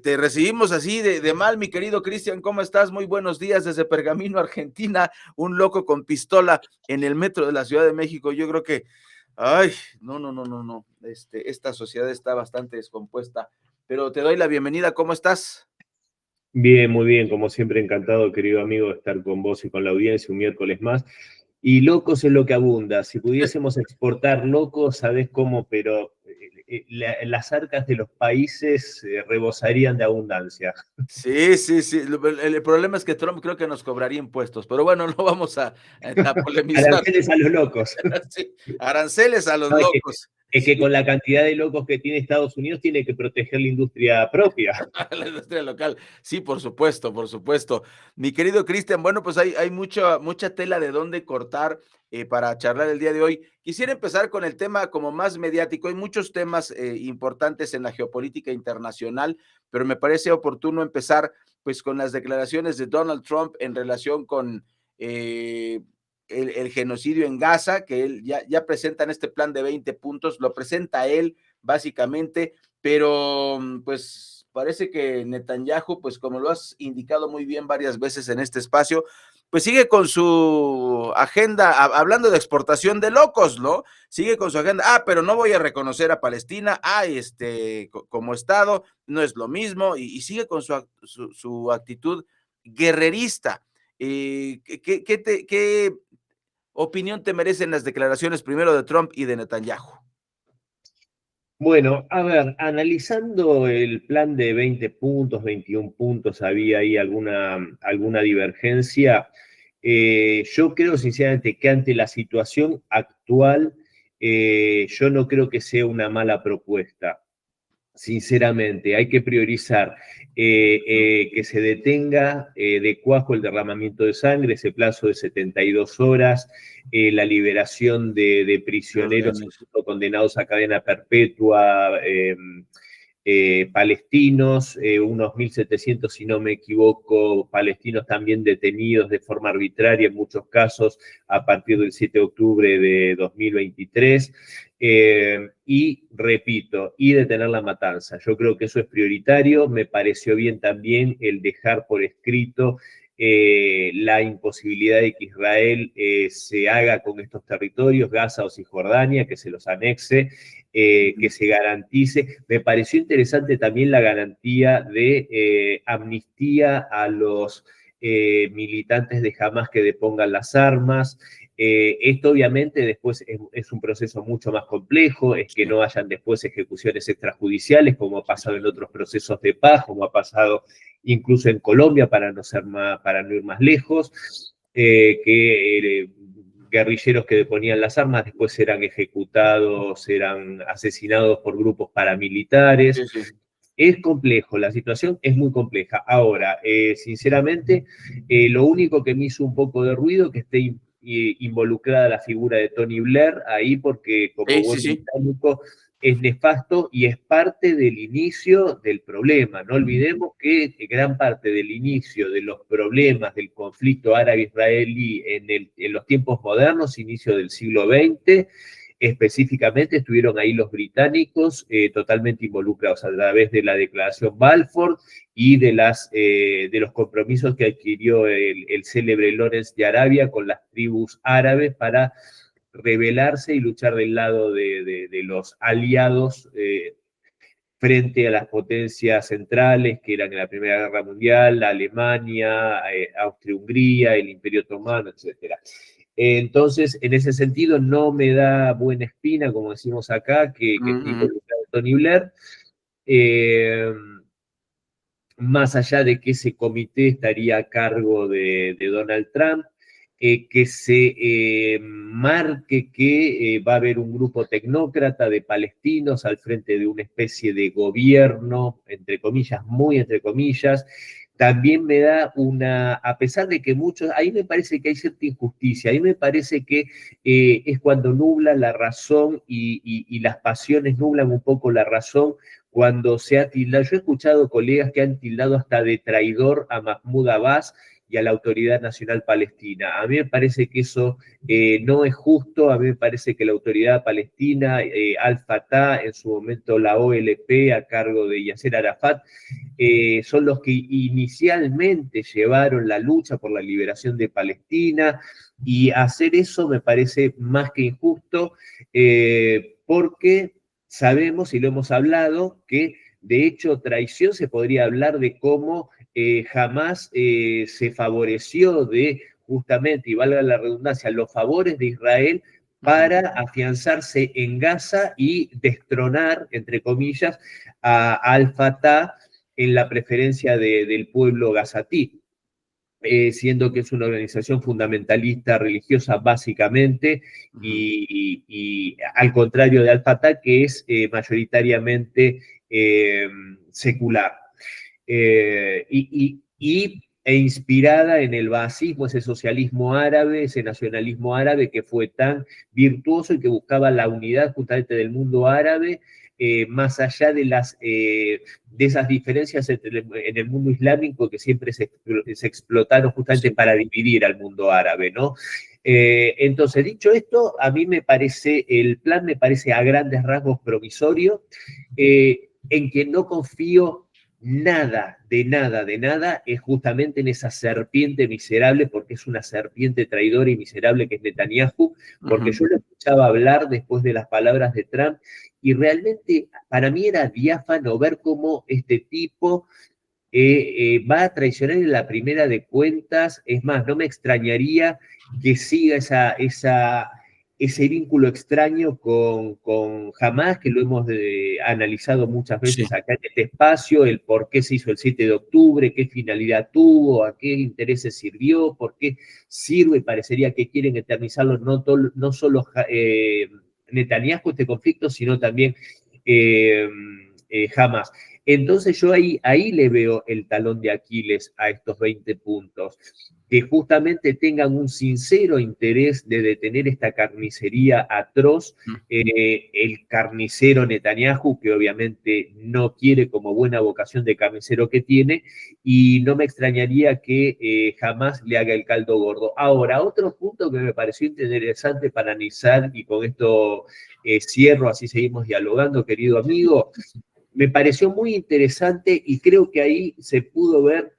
Te recibimos así de mal, mi querido Cristian, ¿cómo estás? Muy buenos días desde Pergamino, Argentina, un loco con pistola en el metro de la Ciudad de México. Yo creo que, ay, no, esta sociedad está bastante descompuesta, pero te doy la bienvenida, ¿cómo estás? Bien, muy bien, como siempre encantado, querido amigo, de estar con vos y con la audiencia un miércoles más. Y locos es lo que abunda. Si pudiésemos exportar locos, ¿sabés cómo? Pero las arcas de los países rebosarían de abundancia. Sí. El problema es que Trump creo que nos cobraría impuestos, pero bueno, no vamos a polemizar. Aranceles a los locos. Sí, aranceles a los No, locos. es que con la cantidad de locos que tiene Estados Unidos tiene que proteger la industria propia. La industria local. Sí, por supuesto, por supuesto. Mi querido Cristian, bueno, pues hay mucha tela de dónde cortar para charlar el día de hoy. Quisiera empezar con el tema como más mediático. Hay muchos temas importantes en la geopolítica internacional, pero me parece oportuno empezar pues con las declaraciones de Donald Trump en relación con el genocidio en Gaza, que él ya presentan este plan de 20 puntos, lo presenta él básicamente, pero pues parece que Netanyahu, pues como lo has indicado muy bien varias veces en este espacio, pues sigue con su agenda, hablando de exportación de locos, ¿no? Sigue con su agenda, pero no voy a reconocer a Palestina, como Estado, no es lo mismo, y sigue con su actitud guerrerista. ¿Qué opinión te merecen las declaraciones primero de Trump y de Netanyahu? Bueno, a ver, analizando el plan de 20 puntos, 21 puntos, había ahí alguna divergencia. Yo creo sinceramente que ante la situación actual, yo no creo que sea una mala propuesta. Sinceramente, hay que priorizar que se detenga de cuajo el derramamiento de sangre, ese plazo de 72 horas, la liberación de Los prisioneros rehenes. condenados a cadena perpetua, palestinos, unos 1.700, si no me equivoco, palestinos también detenidos de forma arbitraria en muchos casos a partir del 7 de octubre de 2023. Y repito, y detener la matanza. Yo creo que eso es prioritario. Me pareció bien también el dejar por escrito la imposibilidad de que Israel se haga con estos territorios, Gaza o Cisjordania, que se los anexe, que se garantice. Me pareció interesante también la garantía de amnistía a los militantes de Hamas que depongan las armas. Esto obviamente después es un proceso mucho más complejo, es que no hayan después ejecuciones extrajudiciales, como ha pasado en otros procesos de paz, como ha pasado incluso en Colombia, para no ir más lejos, que guerrilleros que deponían las armas después eran ejecutados, eran asesinados por grupos paramilitares. Sí. Es complejo, la situación es muy compleja. Ahora, sinceramente, lo único que me hizo un poco de ruido que esté involucrada la figura de Tony Blair ahí, porque como buen Sí. británico es nefasto y es parte del inicio del problema. No olvidemos que gran parte del inicio de los problemas del conflicto árabe-israelí en los tiempos modernos, inicio del siglo XX, específicamente estuvieron ahí los británicos totalmente involucrados a través de la declaración Balfour y de los compromisos que adquirió el célebre Lawrence de Arabia con las tribus árabes para rebelarse y luchar del lado de los aliados frente a las potencias centrales que eran en la Primera Guerra Mundial, la Alemania, Austria-Hungría, el Imperio Otomano, etc. Entonces, en ese sentido, no me da buena espina, como decimos acá, que esté involucrado Tony Blair. Más allá de que ese comité estaría a cargo de Donald Trump, que se marque que va a haber un grupo tecnócrata de palestinos al frente de una especie de gobierno, entre comillas, muy entre comillas. También me da a pesar de que muchos, ahí me parece que hay cierta injusticia, ahí me parece que es cuando nubla la razón y las pasiones nublan un poco la razón, cuando se ha tildado, yo he escuchado colegas que han tildado hasta de traidor a Mahmoud Abbas, y a la Autoridad Nacional Palestina. A mí me parece que eso no es justo. A mí me parece que la Autoridad Palestina, Al-Fatah, en su momento la OLP a cargo de Yasser Arafat, son los que inicialmente llevaron la lucha por la liberación de Palestina, y hacer eso me parece más que injusto, porque sabemos, y lo hemos hablado, que de hecho traición se podría hablar de cómo jamás se favoreció de, justamente, y valga la redundancia, los favores de Israel para afianzarse en Gaza y destronar, entre comillas, a Al-Fatah en la preferencia del pueblo gazatí, siendo que es una organización fundamentalista religiosa básicamente, y al contrario de Al-Fatah, que es mayoritariamente secular. E inspirada en el baasismo, ese socialismo árabe, ese nacionalismo árabe que fue tan virtuoso y que buscaba la unidad justamente del mundo árabe, más allá de esas diferencias en el mundo islámico que siempre se explotaron justamente para dividir al mundo árabe, ¿no? Entonces, dicho esto, a mí el plan me parece a grandes rasgos provisorio, en que no confío nada, de nada, es justamente en esa serpiente miserable, porque es una serpiente traidora y miserable que es Netanyahu, porque yo lo escuchaba hablar después de las palabras de Trump, y realmente para mí era diáfano ver cómo este tipo va a traicionar en la primera de cuentas. Es más, no me extrañaría que siga ese vínculo extraño con Hamas, que lo hemos analizado muchas veces acá en este espacio, el por qué se hizo el 7 de octubre, qué finalidad tuvo, a qué intereses sirvió, por qué sirve. Parecería que quieren eternizarlo no solo Netanyahu este conflicto, sino también Hamas. Entonces yo ahí le veo el talón de Aquiles a estos 20 puntos, que justamente tengan un sincero interés de detener esta carnicería atroz, el carnicero Netanyahu, que obviamente no quiere, como buena vocación de carnicero que tiene, y no me extrañaría que jamás le haga el caldo gordo. Ahora, otro punto que me pareció interesante para analizar, y con esto cierro, así seguimos dialogando, querido amigo. Me pareció muy interesante y creo que ahí se pudo ver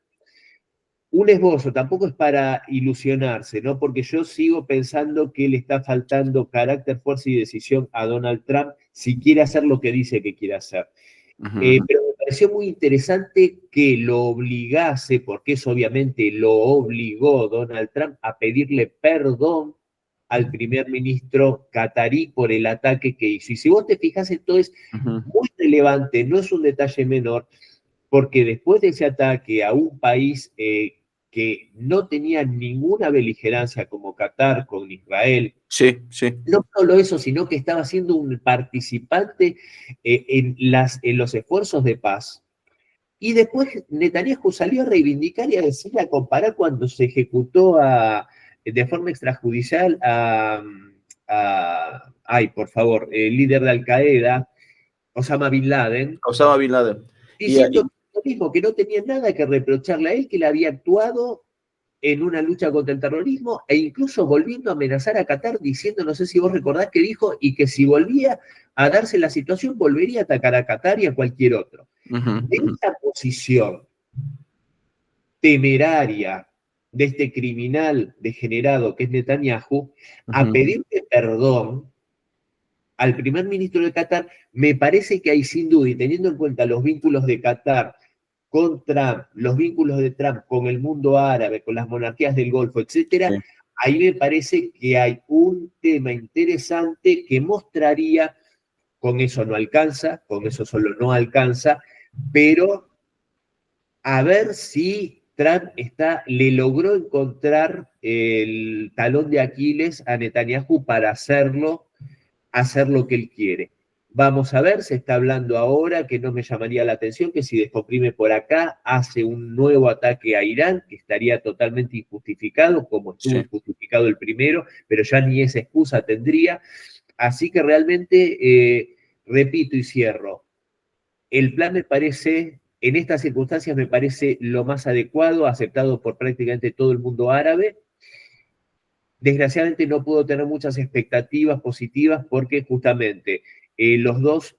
un esbozo. Tampoco es para ilusionarse, ¿no? Porque yo sigo pensando que le está faltando carácter, fuerza y decisión a Donald Trump si quiere hacer lo que dice que quiere hacer. Pero me pareció muy interesante que lo obligase, porque eso obviamente lo obligó Donald Trump a pedirle perdón al primer ministro catarí por el ataque que hizo. Y si vos te fijas, esto es muy relevante, no es un detalle menor, porque después de ese ataque a un país que no tenía ninguna beligerancia como Qatar con Israel, no solo eso, sino que estaba siendo un participante en los esfuerzos de paz. Y después Netanyahu salió a reivindicar y a decir, a comparar cuando se ejecutó de forma extrajudicial ay, por favor, el líder de Al-Qaeda, Osama Bin Laden. Osama Bin Laden. Diciendo lo mismo, que no tenía nada que reprocharle a él, que él había actuado en una lucha contra el terrorismo, e incluso volviendo a amenazar a Qatar, diciendo, no sé si vos recordás que dijo, y que si volvía a darse la situación, volvería a atacar a Qatar y a cualquier otro. Esa posición temeraria de este criminal degenerado que es Netanyahu, a pedirle perdón al primer ministro de Qatar, me parece que hay sin duda, y teniendo en cuenta los vínculos de Qatar con Trump, los vínculos de Trump con el mundo árabe, con las monarquías del Golfo, etcétera, ahí me parece que hay un tema interesante que mostraría, con eso no alcanza, con eso solo no alcanza, pero a ver si Trump le logró encontrar el talón de Aquiles a Netanyahu para hacer lo que él quiere. Vamos a ver, se está hablando ahora, que no me llamaría la atención, que si descomprime por acá, hace un nuevo ataque a Irán, que estaría totalmente injustificado, como estuvo injustificado el primero, pero ya ni esa excusa tendría. Así que realmente, repito y cierro, el plan me parece En estas circunstancias me parece lo más adecuado, aceptado por prácticamente todo el mundo árabe. Desgraciadamente no puedo tener muchas expectativas positivas porque justamente los dos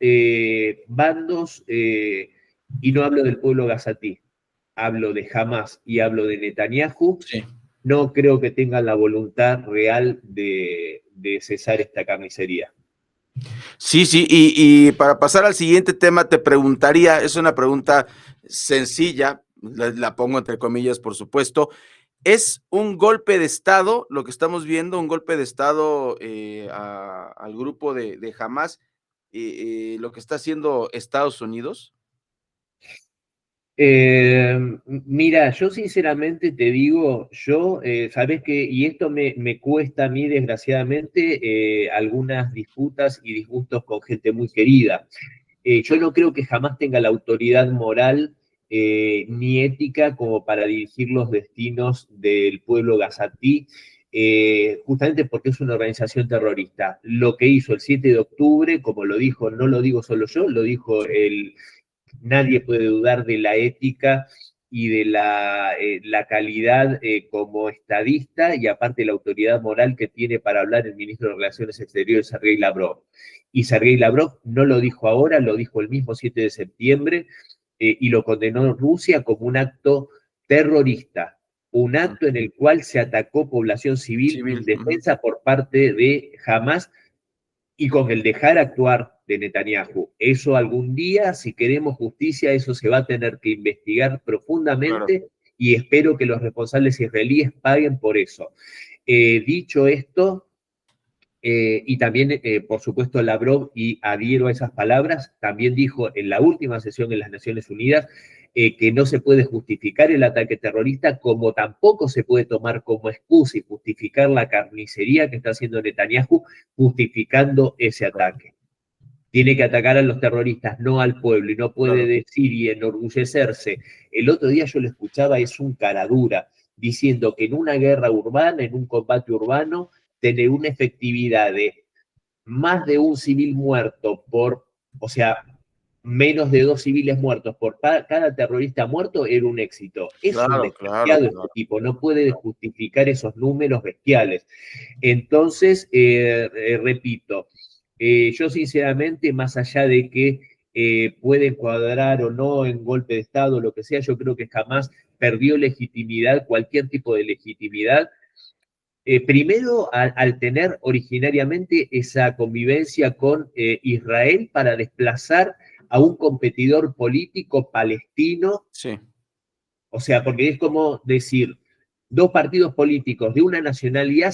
bandos, y no hablo del pueblo gazatí, hablo de Hamas y hablo de Netanyahu, Sí. no creo que tengan la voluntad real de cesar esta carnicería. Sí, sí, y para pasar al siguiente tema, te preguntaría, es una pregunta sencilla, la pongo entre comillas, por supuesto, ¿es un golpe de Estado lo que estamos viendo, un golpe de Estado al grupo de Hamas, lo que está haciendo Estados Unidos? Mira, yo sinceramente te digo, sabes que, y esto me cuesta a mí desgraciadamente, algunas disputas y disgustos con gente muy querida. Yo no creo que jamás tenga la autoridad moral ni ética como para dirigir los destinos del pueblo gazatí, justamente porque es una organización terrorista. Lo que hizo el 7 de octubre, como lo dijo, no lo digo solo yo, lo dijo nadie puede dudar de la ética y de la calidad como estadista y aparte la autoridad moral que tiene para hablar el ministro de Relaciones Exteriores, Sergei Lavrov. Y Sergei Lavrov no lo dijo ahora, lo dijo el mismo 7 de septiembre y lo condenó Rusia como un acto terrorista, un acto en el cual se atacó población civil Civil. indefensa por parte de Hamas y con el dejar actuar de Netanyahu. Eso algún día, si queremos justicia, eso se va a tener que investigar Claro. profundamente y espero que los responsables israelíes paguen por eso. Dicho esto, y también, por supuesto, Lavrov, y adhiero a esas palabras, también dijo en la última sesión en las Naciones Unidas que no se puede justificar el ataque terrorista, como tampoco se puede tomar como excusa y justificar la carnicería que está haciendo Netanyahu justificando ese ataque. Tiene que atacar a los terroristas, no al pueblo, y no puede Claro. decir y enorgullecerse. El otro día yo lo escuchaba, es un caradura, diciendo que en una guerra urbana, en un combate urbano, tener una efectividad de más de un civil muerto o sea, menos de 2 civiles muertos por cada terrorista muerto era un éxito. Es un Claro, claro, desgraciado este claro. tipo, no puede justificar esos números bestiales. Entonces, repito, yo sinceramente, más allá de que puede cuadrar o no en golpe de Estado, lo que sea, yo creo que jamás perdió legitimidad, cualquier tipo de legitimidad, primero, al tener originariamente esa convivencia con Israel para desplazar a un competidor político palestino, Sí, o sea, porque es como decir, dos partidos políticos de una nacionalidad,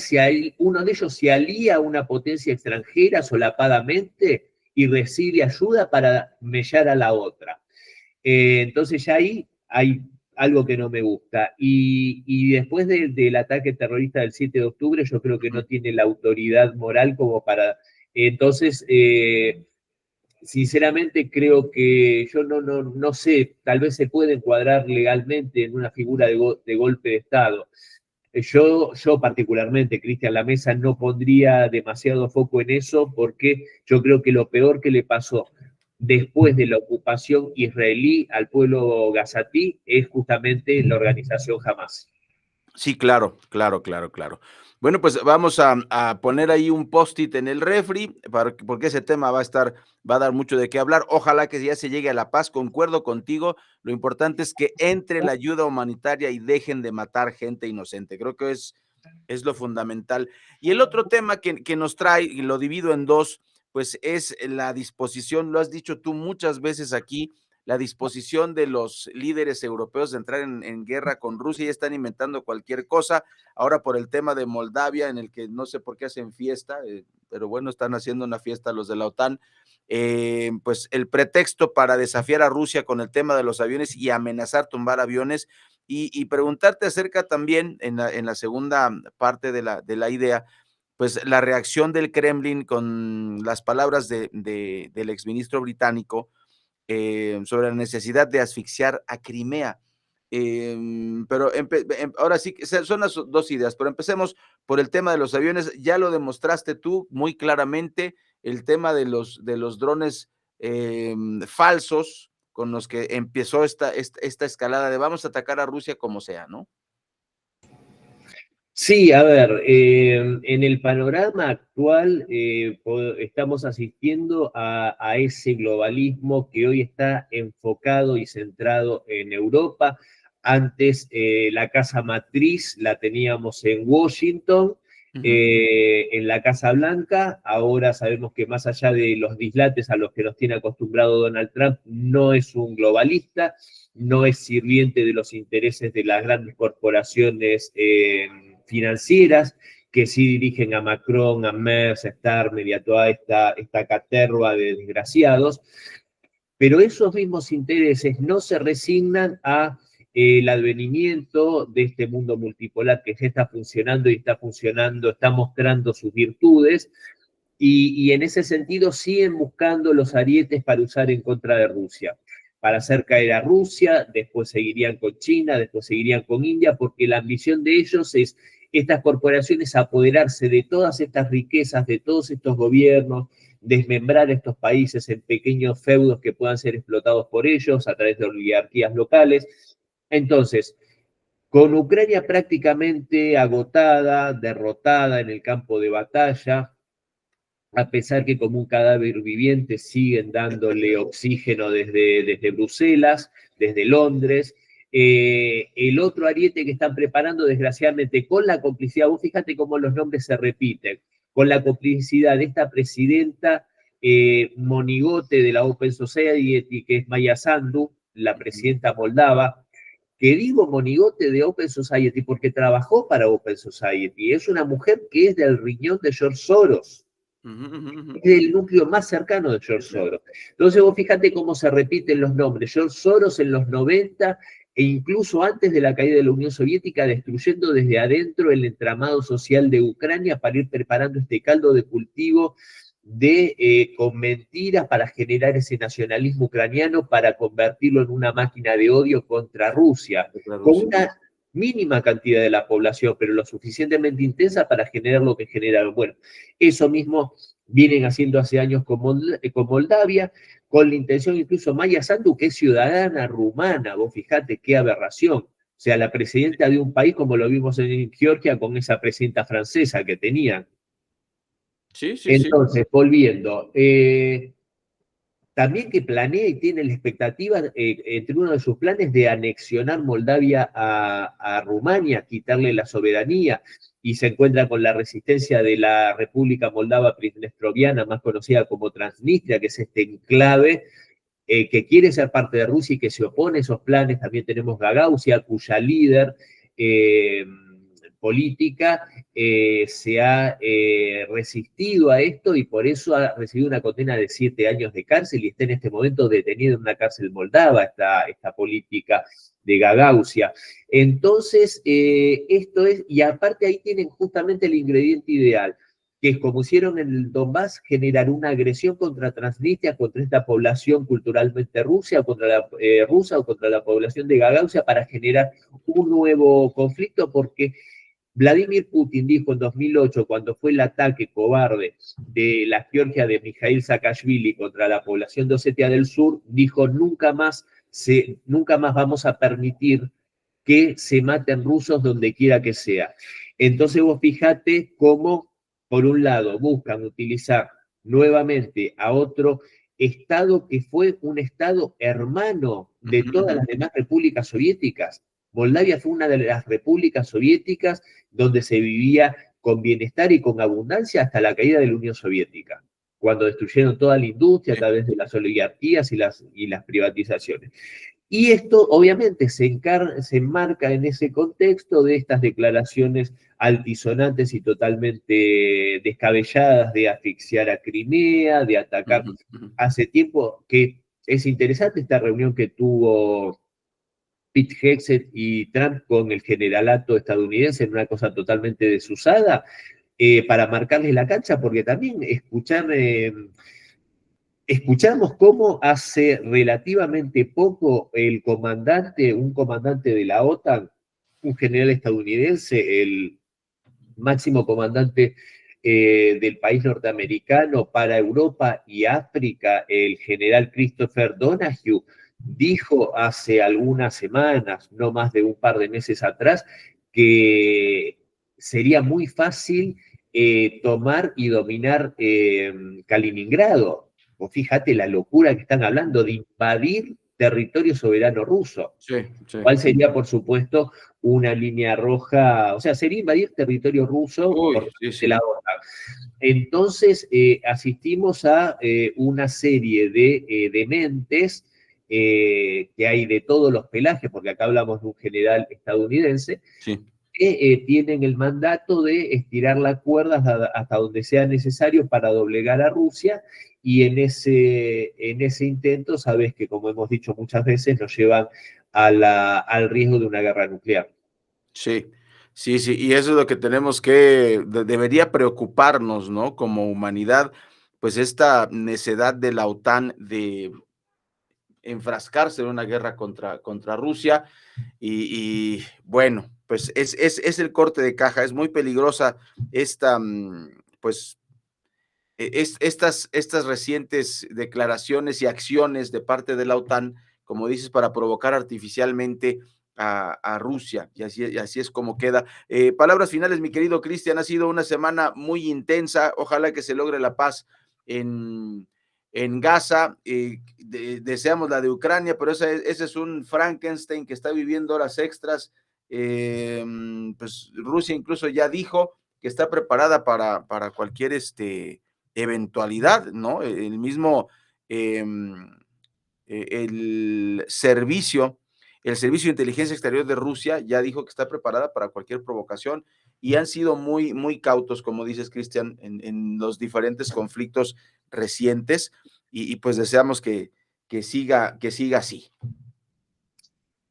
uno de ellos se alía a una potencia extranjera solapadamente y recibe ayuda para mellar a la otra. Entonces ya ahí hay algo que no me gusta. Y después del ataque terrorista del 7 de octubre, yo creo que no tiene la autoridad moral como para... Entonces, sinceramente creo que yo no sé, tal vez se puede encuadrar legalmente en una figura de golpe de Estado. Yo particularmente, Cristian La Mesa, no pondría demasiado foco en eso porque yo creo que lo peor que le pasó después de la ocupación israelí al pueblo gazatí es justamente la organización Hamas. sí, claro, claro, claro, claro. Bueno, pues vamos a poner ahí un post-it en el refri, porque ese tema va a dar mucho de qué hablar. Ojalá que ya se llegue a la paz, concuerdo contigo. Lo importante es que entre la ayuda humanitaria y dejen de matar gente inocente. Creo que es lo fundamental. Y el otro tema que nos trae, y lo divido en dos, pues es la disposición, lo has dicho tú muchas veces aquí, la disposición de los líderes europeos de entrar en guerra con Rusia y están inventando cualquier cosa. Ahora por el tema de Moldavia, en el que no sé por qué hacen fiesta, pero bueno, están haciendo una fiesta los de la OTAN. Pues el pretexto para desafiar a Rusia con el tema de los aviones y amenazar tumbar aviones y preguntarte acerca también en la segunda parte de la idea, pues la reacción del Kremlin con las palabras del exministro británico sobre la necesidad de asfixiar a Crimea. Pero ahora sí, son las dos ideas, pero empecemos por el tema de los aviones. Ya lo demostraste tú muy claramente, el tema de los drones falsos con los que empezó esta escalada de vamos a atacar a Rusia como sea, ¿no? Sí, a ver, en el panorama actual estamos asistiendo a ese globalismo que hoy está enfocado y centrado en Europa. Antes la casa matriz la teníamos en Washington, en la Casa Blanca. Ahora sabemos que más allá de los dislates a los que nos tiene acostumbrado Donald Trump, no es un globalista, no es sirviente de los intereses de las grandes corporaciones financieras que sí dirigen a Macron, a Merz, a Starmer y a toda esta caterva de desgraciados, pero esos mismos intereses no se resignan a el advenimiento de este mundo multipolar que ya está funcionando y está funcionando, está mostrando sus virtudes, y en ese sentido siguen buscando los arietes para usar en contra de Rusia, para hacer caer a Rusia, después seguirían con China, después seguirían con India, porque la ambición de ellos es estas corporaciones apoderarse de todas estas riquezas, de todos estos gobiernos, desmembrar estos países en pequeños feudos que puedan ser explotados por ellos a través de oligarquías locales. Entonces, con Ucrania prácticamente agotada, derrotada en el campo de batalla, a pesar que como un cadáver viviente siguen dándole oxígeno desde Bruselas, desde Londres. El otro ariete que están preparando, desgraciadamente, con la complicidad, vos fíjate cómo los nombres se repiten, con la complicidad de esta presidenta monigote de la Open Society, que es Maya Sandu, la presidenta moldava, que digo monigote de Open Society porque trabajó para Open Society, es una mujer que es del riñón de George Soros, es el núcleo más cercano de George Soros. Entonces vos fíjate cómo se repiten los nombres. George Soros en los 90 e incluso antes de la caída de la Unión Soviética, destruyendo desde adentro el entramado social de Ucrania para ir preparando este caldo de cultivo con mentiras para generar ese nacionalismo ucraniano, para convertirlo en una máquina de odio contra Rusia, con una mínima cantidad de la población, pero lo suficientemente intensa para generar lo que generaron. Bueno, eso mismo vienen haciendo hace años con Moldavia, con la intención incluso Maya Sandu, que es ciudadana rumana, vos fijate qué aberración. O sea, la presidenta de un país como lo vimos en Georgia con esa presidenta francesa que tenían. Sí, sí, entonces, sí. Volviendo, también que planea y tiene la expectativa, entre uno de sus planes, de anexionar Moldavia a Rumania, quitarle la soberanía, y se encuentra con la resistencia de la República Moldava Pridnestroviana, más conocida como Transnistria, que es este enclave que quiere ser parte de Rusia y que se opone a esos planes. También tenemos Gagauzia, cuya líder política se ha resistido a esto y por eso ha recibido una condena de 7 años de cárcel y está en este momento detenido en una cárcel moldava, esta política de Gagauzia. Entonces, esto es, y aparte ahí tienen justamente el ingrediente ideal, que es como hicieron en el Donbass, generar una agresión contra Transnistria, contra esta población culturalmente rusa, rusa o contra la población de Gagauzia, para generar un nuevo conflicto, porque Vladimir Putin dijo en 2008, cuando fue el ataque cobarde de la Georgia de Mikhail Saakashvili contra la población de Osetia del Sur, dijo nunca más vamos a permitir que se maten rusos donde quiera que sea. Entonces vos fijate cómo, por un lado, buscan utilizar nuevamente a otro Estado que fue un Estado hermano de todas las demás repúblicas soviéticas. Moldavia fue una de las repúblicas soviéticas donde se vivía con bienestar y con abundancia hasta la caída de la Unión Soviética, cuando destruyeron toda la industria a través de las oligarquías y las privatizaciones. Y esto obviamente se enmarca en ese contexto de estas declaraciones altisonantes y totalmente descabelladas de asfixiar a Crimea, de atacar. Hace tiempo que es interesante esta reunión que tuvo Pete Hegseth y Trump con el generalato estadounidense en una cosa totalmente desusada, para marcarles la cancha, porque también escuchamos cómo hace relativamente poco un comandante de la OTAN, un general estadounidense, el máximo comandante del país norteamericano para Europa y África, el general Christopher Donahue, dijo hace algunas semanas, no más de un par de meses atrás, que sería muy fácil tomar y dominar Kaliningrado. O fíjate la locura que están hablando de invadir territorio soberano ruso. Sí, sí. ¿Cuál sería, por supuesto, una línea roja? O sea, sería invadir territorio ruso Uy, por sí, de sí. la OTAN. Entonces, asistimos a una serie de dementes que hay de todos los pelajes, porque acá hablamos de un general estadounidense, Sí. que tienen el mandato de estirar la cuerda hasta donde sea necesario para doblegar a Rusia, y en ese intento, sabes que, como hemos dicho muchas veces, nos llevan al riesgo de una guerra nuclear. Sí, sí, sí, y eso es lo que tenemos que debería preocuparnos, ¿no? Como humanidad, pues esta necedad de la OTAN de enfrascarse en una guerra contra Rusia y bueno, pues es el corte de caja, es muy peligrosa esta, pues estas recientes declaraciones y acciones de parte de la OTAN, como dices, para provocar artificialmente a Rusia, y así es como queda. Palabras finales, mi querido Cristian, ha sido una semana muy intensa, ojalá que se logre la paz en Gaza, deseamos la de Ucrania, pero ese es un Frankenstein que está viviendo horas extras. Pues Rusia incluso ya dijo que está preparada para cualquier eventualidad, ¿no? El mismo, eh, el servicio de inteligencia exterior de Rusia ya dijo que está preparada para cualquier provocación y han sido muy, muy cautos, como dices, Cristian, en los diferentes conflictos recientes y pues deseamos que siga así.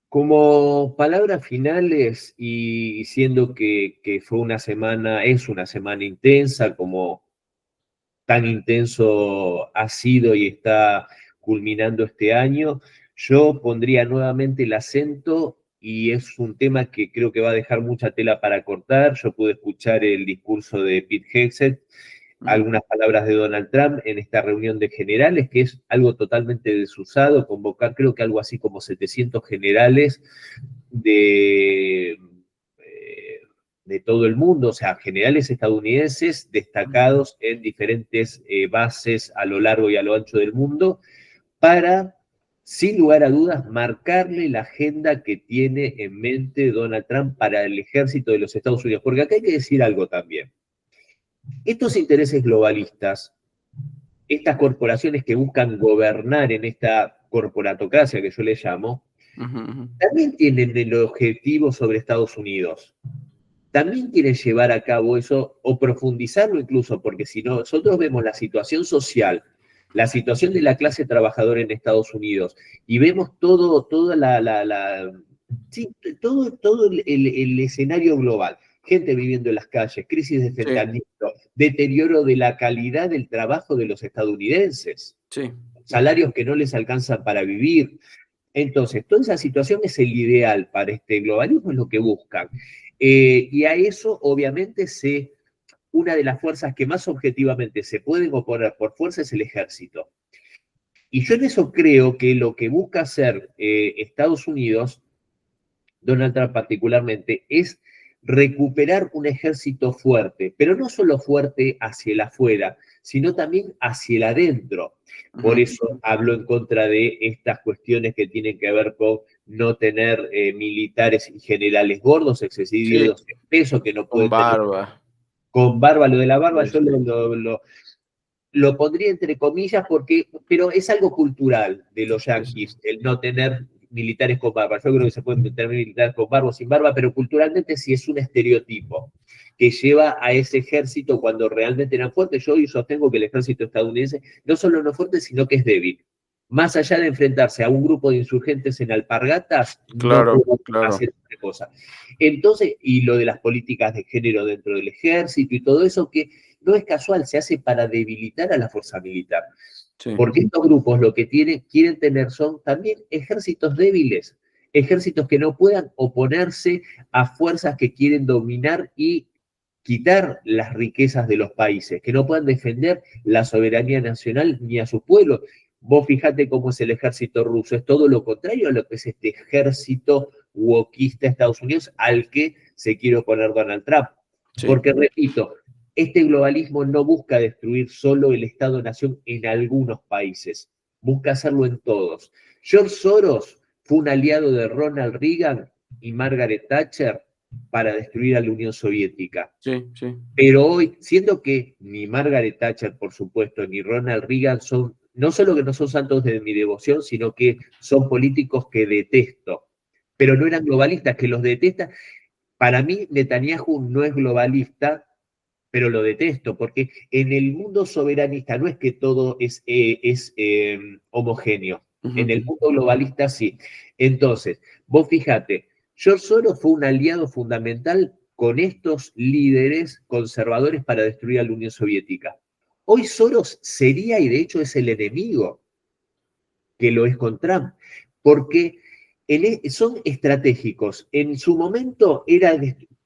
Como palabras finales, y siendo que fue una semana, es una semana intensa, como tan intenso ha sido y está culminando este año, yo pondría nuevamente el acento, y es un tema que creo que va a dejar mucha tela para cortar. Yo pude escuchar el discurso de Pete Hegseth, algunas palabras de Donald Trump en esta reunión de generales, que es algo totalmente desusado, convocar creo que algo así como 700 generales de, de todo el mundo, o sea, generales estadounidenses destacados en diferentes bases a lo largo y a lo ancho del mundo, para, sin lugar a dudas, marcarle la agenda que tiene en mente Donald Trump para el ejército de los Estados Unidos. Porque acá hay que decir algo también. Estos intereses globalistas, estas corporaciones que buscan gobernar en esta corporatocracia que yo le llamo, también tienen el objetivo sobre Estados Unidos. También quieren llevar a cabo eso o profundizarlo incluso, porque si no, nosotros vemos la situación social, la situación de la clase trabajadora en Estados Unidos y vemos sí, todo el escenario global. Gente viviendo en las calles, crisis de Sí, fentanilo, deterioro de la calidad del trabajo de los estadounidenses, sí. salarios que no les alcanzan para vivir. Entonces, toda esa situación es el ideal para este globalismo, es lo que buscan. Y a eso, obviamente, una de las fuerzas que más objetivamente se pueden oponer por fuerza es el ejército. Y yo en eso creo que lo que busca hacer Estados Unidos, Donald Trump particularmente, es recuperar un ejército fuerte, pero no solo fuerte hacia el afuera, sino también hacia el adentro. Por eso hablo en contra de estas cuestiones que tienen que ver con no tener militares y generales gordos, Sí, excesivos en peso, que no con pueden tener barba. con barba. Lo de la barba Sí, yo sí. lo pondría entre comillas, pero es algo cultural de los Sí, sí. yanquis, el no tener militares con barba. Yo creo que se pueden tener militares con barba o sin barba, pero culturalmente sí es un estereotipo que lleva a ese ejército cuando realmente eran fuertes. Yo hoy sostengo que el ejército estadounidense no solo no es fuerte, sino que es débil. Más allá de enfrentarse a un grupo de insurgentes en alpargatas, no Claro, puede claro. hacer otra cosa. Entonces, y lo de las políticas de género dentro del ejército y todo eso, que no es casual, se hace para debilitar a la fuerza militar. Sí, Porque estos grupos lo que quieren tener son también ejércitos débiles, ejércitos que no puedan oponerse a fuerzas que quieren dominar y quitar las riquezas de los países, que no puedan defender la soberanía nacional ni a sus pueblos. Vos fijate cómo es el ejército ruso, es todo lo contrario a lo que es este ejército wokista de Estados Unidos al que se quiere oponer Donald Trump. Sí. Porque, repito, este globalismo no busca destruir solo el Estado-nación en algunos países, busca hacerlo en todos. George Soros fue un aliado de Ronald Reagan y Margaret Thatcher para destruir a la Unión Soviética. Sí, sí. Pero hoy, siendo que ni Margaret Thatcher, por supuesto, ni Ronald Reagan son, no solo que no son santos de mi devoción, sino que son políticos que detesto, pero no eran globalistas, que los detesta. Para mí, Netanyahu no es globalista, pero lo detesto, porque en el mundo soberanista no es que todo es homogéneo. En el mundo globalista sí. Entonces, vos fíjate, George Soros fue un aliado fundamental con estos líderes conservadores para destruir a la Unión Soviética. Hoy Soros sería, y de hecho es el enemigo, que lo es con Trump, porque son estratégicos. En su momento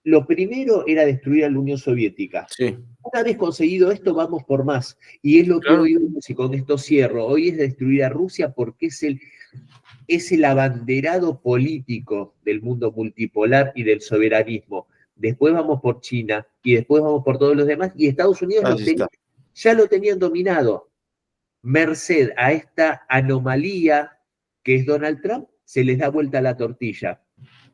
lo primero era destruir a la Unión Soviética. Sí. Una vez conseguido esto, vamos por más. Y es lo que Claro. hoy vemos, y con esto cierro, hoy es destruir a Rusia porque es el abanderado político del mundo multipolar y del soberanismo. Después vamos por China y después vamos por todos los demás, y Estados Unidos ya lo tenían dominado. Merced a esta anomalía que es Donald Trump, se les da vuelta la tortilla.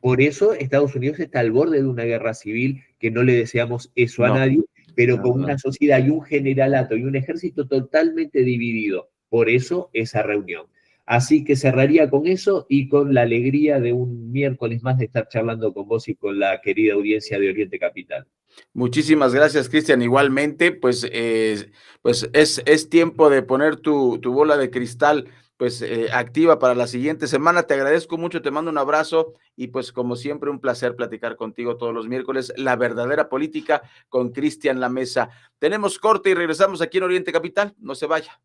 Por eso Estados Unidos está al borde de una guerra civil, que no le deseamos eso a nadie, pero con una sociedad y un generalato y un ejército totalmente dividido. Por eso esa reunión. Así que cerraría con eso y con la alegría de un miércoles más de estar charlando con vos y con la querida audiencia de Oriente Capital. Muchísimas gracias, Cristian. Igualmente, pues es tiempo de poner tu bola de cristal pues activa para la siguiente semana. Te agradezco mucho, te mando un abrazo y pues como siempre un placer platicar contigo todos los miércoles. La verdadera política con Cristian La Mesa. Tenemos corte y regresamos aquí en Oriente Capital. No se vaya.